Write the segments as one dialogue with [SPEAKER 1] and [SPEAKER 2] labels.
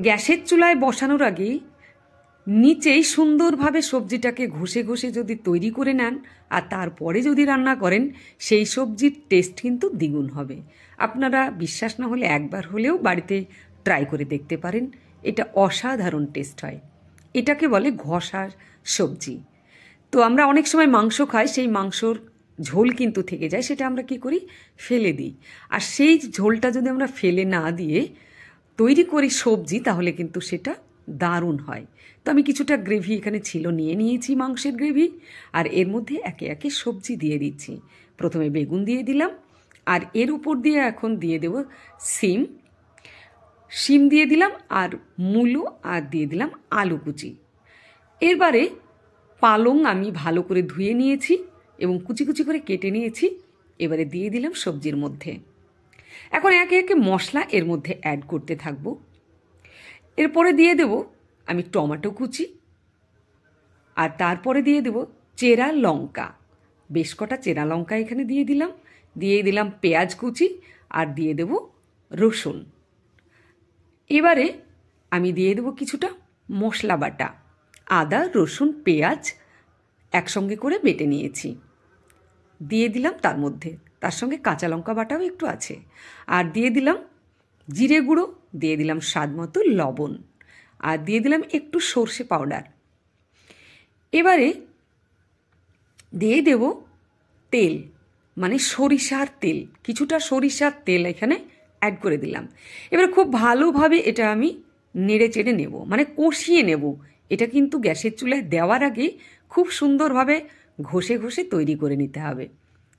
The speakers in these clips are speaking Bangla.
[SPEAKER 1] গ্যাসের চুলায় বসানোর আগে নিচেই সুন্দরভাবে সবজিটাকে ঘষে ঘষে যদি তৈরি করে নেন আর তারপরে যদি রান্না করেন, সেই সবজির টেস্ট কিন্তু দ্বিগুণ হবে। আপনারা বিশ্বাস না হলে একবার হলেও বাড়িতে ট্রাই করে দেখতে পারেন। এটা অসাধারণ টেস্ট হয়। এটাকে বলে ঘষার সবজি। তো আমরা অনেক সময় মাংস খাই, সেই মাংসর ঝোল কিন্তু থেকে যায়, সেটা আমরা কি করি, ফেলে দিই। আর সেই ঝোলটা যদি আমরা ফেলে না দিয়ে তৈরি করি সবজি, তাহলে কিন্তু সেটা দারুণ হয়। তো আমি কিছুটা গ্রেভি এখানে ছিল নিয়ে নিয়েছি, মাংসের গ্রেভি, আর এর মধ্যে একে একে সবজি দিয়ে দিচ্ছি। প্রথমে বেগুন দিয়ে দিলাম, আর এর উপর দিয়ে এখন দিয়ে দেব শিম দিয়ে দিলাম, আর মূলো, আর দিয়ে দিলাম আলু কুচি। এবারে পালং আমি ভালো করে ধুয়ে নিয়েছি এবং কুচি কুচি করে কেটে নিয়েছি। এবারে দিয়ে দিলাম সবজির মধ্যে। এখন একে একে মশলা এর মধ্যে অ্যাড করতে থাকবো। এরপরে দিয়ে দেব আমি টমেটো কুচি, আর তারপরে দিয়ে দেব চেরা লঙ্কা, বেশ কটা চেরা লঙ্কা এখানে দিয়ে দিলাম পেঁয়াজ কুচি, আর দিয়ে দেব রসুন। এবারে আমি দিয়ে দেব কিছুটা মশলা বাটা, আদা রসুন পেঁয়াজ একসঙ্গে করে বেটে নিয়েছি, দিয়ে দিলাম তার মধ্যে। তার সঙ্গে কাঁচা লঙ্কা বাটাও একটু আছে, আর দিয়ে দিলাম জিরে গুঁড়ো, দিয়ে দিলাম স্বাদ মতো লবণ, আর দিয়ে দিলাম একটু সর্ষে পাউডার। এবারে দিয়ে দেব তেল, মানে সরিষার তেল, কিছুটা সরিষার তেল এখানে অ্যাড করে দিলাম। এবার খুব ভালোভাবে এটা আমি নেড়ে চেড়ে নেব, মানে কষিয়ে নেব। এটা কিন্তু গ্যাসের চুলায় দেওয়ার আগে খুব সুন্দরভাবে ঘষে ঘষে তৈরি করে নিতে হবে,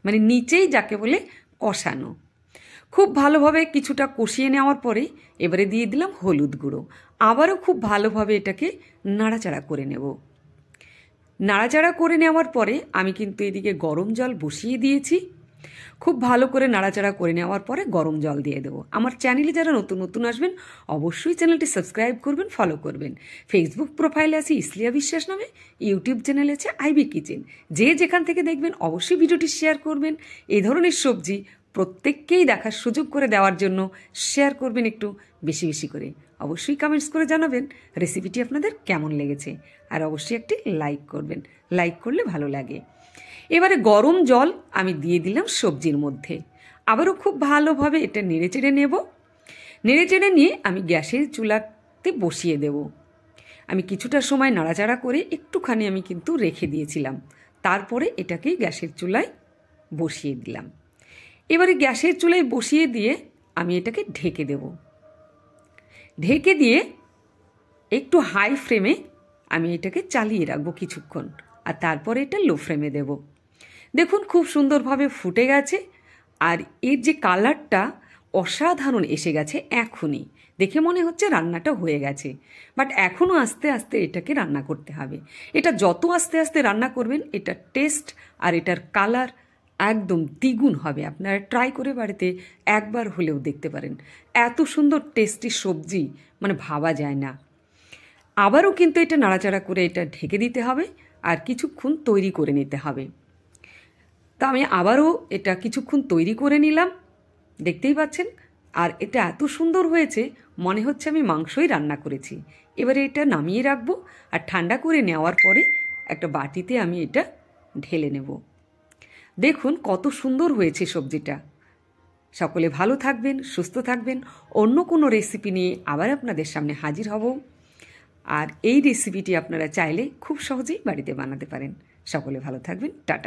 [SPEAKER 1] মানে নিচেই যাকে বলে কষানো। খুব ভালোভাবে কিছুটা কষিয়ে নেওয়ার পরে এবারে দিয়ে দিলাম হলুদ গুঁড়ো। আবারও খুব ভালোভাবে এটাকে নাড়াচাড়া করে নেব। নাড়াচাড়া করে নেওয়ার পরে আমি কিন্তু এদিকে গরম জল বসিয়ে দিয়েছি। খুব ভালো করে নাড়াচাড়া করে নেওয়ার পরে গরম জল দিয়ে দেবো। আমার চ্যানেলে যারা নতুন নতুন আসবেন অবশ্যই চ্যানেলটি সাবস্ক্রাইব করবেন, ফলো করবেন। ফেসবুক প্রোফাইলে আছে ইসলিয়া বিশ্বাস নামে, ইউটিউব চ্যানেলে আছে আইবি কিচেন। যে যেখান থেকে দেখবেন অবশ্যই ভিডিওটি শেয়ার করবেন। এই ধরনের সবজি প্রত্যেককেই দেখার সুযোগ করে দেওয়ার জন্য শেয়ার করবেন একটু বেশি বেশি করে। অবশ্যই কমেন্টস করে জানাবেন রেসিপিটি আপনাদের কেমন লেগেছে, আর অবশ্যই একটি লাইক করবেন, লাইক করলে ভালো লাগে। এবারে গরম জল আমি দিয়ে দিলাম সবজির মধ্যে। আবারও খুব ভালোভাবে এটা নেড়েচেড়ে নেব। নেড়েচেড়ে নিয়ে আমি গ্যাসের চুলাতে বসিয়ে দেব। আমি কিছুটা সময় নাড়াচাড়া করে একটুখানি আমি কিন্তু রেখে দিয়েছিলাম, তারপরে এটাকে গ্যাসের চুলায় বসিয়ে দিলাম। এবারে গ্যাসের চুলায় বসিয়ে দিয়ে আমি এটাকে ঢেকে দেব। ঢেকে দিয়ে একটু হাই ফ্লেমে আমি এটাকে চালিয়ে রাখবো কিছুক্ষণ, আর তারপরে এটা লো ফ্লেমে দেব। দেখুন খুব সুন্দরভাবে ফুটে গেছে, আর এর যে কালারটা অসাধারণ এসে গেছে। এখনই দেখে মনে হচ্ছে রান্নাটা হয়ে গেছে, বাট এখনও আস্তে আস্তে এটাকে রান্না করতে হবে। এটা যত আস্তে আস্তে রান্না করবেন এটার টেস্ট আর এটার কালার একদম দ্বিগুণ হবে। আপনারা ট্রাই করে বাড়িতে একবার হলেও দেখতে পারেন। এত সুন্দর টেস্টি সবজি মানে ভাবা যায় না। আবারও কিন্তু এটা নাড়াচাড়া করে এটা ঢেকে দিতে হবে, আর কিছুক্ষণ তৈরি করে নিতে হবে। তা আমি আবারও এটা কিছুক্ষণ তৈরি করে নিলাম, দেখতেই পাচ্ছেন। আর এটা এত সুন্দর হয়েছে মনে হচ্ছে আমি মাংসই রান্না করেছি। এবারে এটা নামিয়ে রাখবো, আর ঠান্ডা করে নেওয়ার পরে একটা বাটিতে আমি এটা ঢেলে নেব। দেখুন কত সুন্দর হয়েছে সবজিটা। সকলে ভালো থাকবেন, সুস্থ থাকবেন। অন্য কোনো রেসিপি নিয়ে আবার আপনাদের সামনে হাজির হব। আর এই রেসিপিটি আপনারা চাইলে খুব সহজেই বাড়িতে বানাতে পারেন। সকলে ভালো থাকবেন, টাটা।